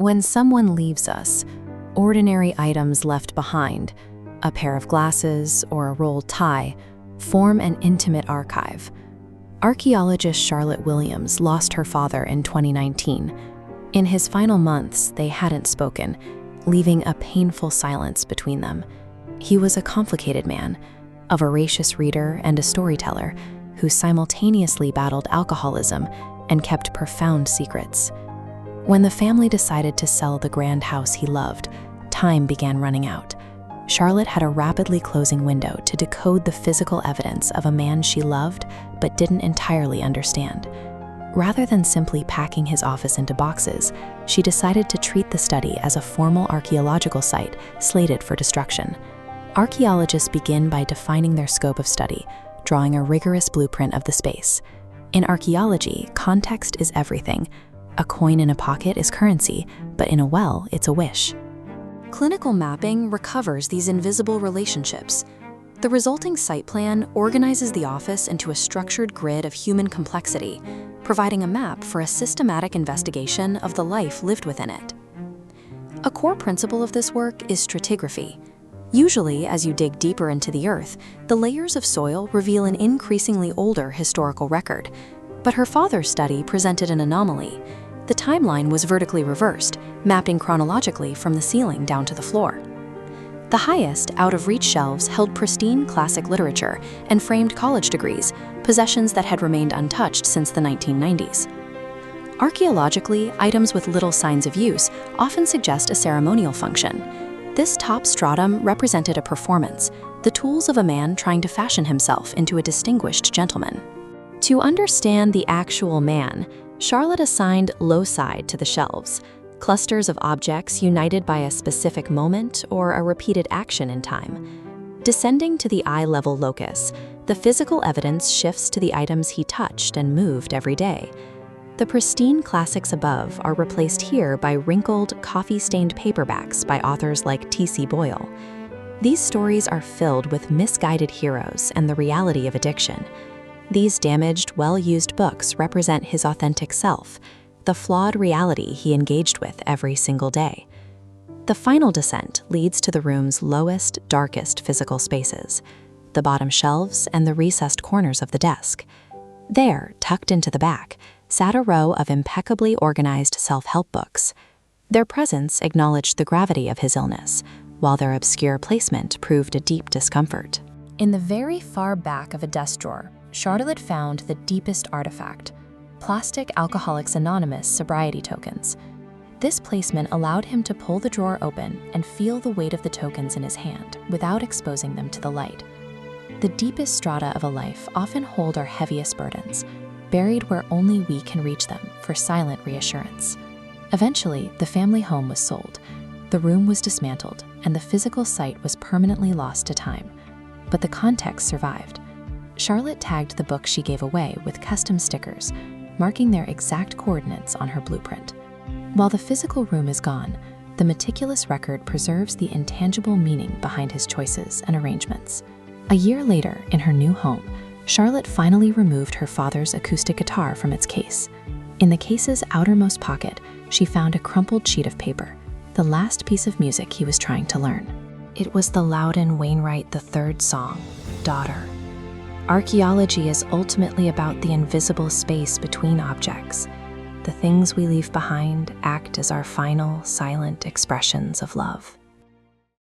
When someone leaves us, ordinary items left behind, a pair of glasses or a rolled tie, form an intimate archive. Archaeologist Charlotte Williams lost her father in 2019. In his final months, they hadn't spoken, leaving a painful silence between them. He was a complicated man, a voracious reader and a storyteller who simultaneously battled alcoholism and kept profound secrets. When the family decided to sell the grand house he loved, time began running out. Charlotte had a rapidly closing window to decode the physical evidence of a man she loved but didn't entirely understand. Rather than simply packing his office into boxes, she decided to treat the study as a formal archaeological site slated for destruction. Archaeologists begin by defining their scope of study, drawing a rigorous blueprint of the space. In archaeology, context is everything. A coin in a pocket is currency, but in a well, it's a wish. Clinical mapping recovers these invisible relationships. The resulting site plan organizes the office into a structured grid of human complexity, providing a map for a systematic investigation of the life lived within it. A core principle of this work is stratigraphy. Usually, as you dig deeper into the earth, the layers of soil reveal an increasingly older historical record. But her father's study presented an anomaly. The timeline was vertically reversed, mapping chronologically from the ceiling down to the floor. The highest, out-of-reach shelves held pristine classic literature and framed college degrees, possessions that had remained untouched since the 1990s. Archaeologically, items with little signs of use often suggest a ceremonial function. This top stratum represented a performance, the tools of a man trying to fashion himself into a distinguished gentleman. To understand the actual man, Charlotte assigned loci to the shelves, clusters of objects united by a specific moment or a repeated action in time. Descending to the eye-level locus, the physical evidence shifts to the items he touched and moved every day. The pristine classics above are replaced here by wrinkled, coffee-stained paperbacks by authors like T.C. Boyle. These stories are filled with misguided heroes and the reality of addiction. These damaged, well-used books represent his authentic self, the flawed reality he engaged with every single day. The final descent leads to the room's lowest, darkest physical spaces, the bottom shelves and the recessed corners of the desk. There, tucked into the back, sat a row of impeccably organized self-help books. Their presence acknowledged the gravity of his illness, while their obscure placement proved a deep discomfort. In the very far back of a desk drawer, Charlotte found the deepest artifact, plastic Alcoholics Anonymous sobriety tokens. This placement allowed him to pull the drawer open and feel the weight of the tokens in his hand without exposing them to the light. The deepest strata of a life often hold our heaviest burdens, buried where only we can reach them for silent reassurance. Eventually, the family home was sold. The room was dismantled, and the physical site was permanently lost to time. But the context survived. Charlotte tagged the book she gave away with custom stickers, marking their exact coordinates on her blueprint. While the physical room is gone, the meticulous record preserves the intangible meaning behind his choices and arrangements. A year later, in her new home, Charlotte finally removed her father's acoustic guitar from its case. In the case's outermost pocket, she found a crumpled sheet of paper, the last piece of music he was trying to learn. It was the Loudon Wainwright III song, Daughter. Archaeology is ultimately about the invisible space between objects. The things we leave behind act as our final, silent expressions of love.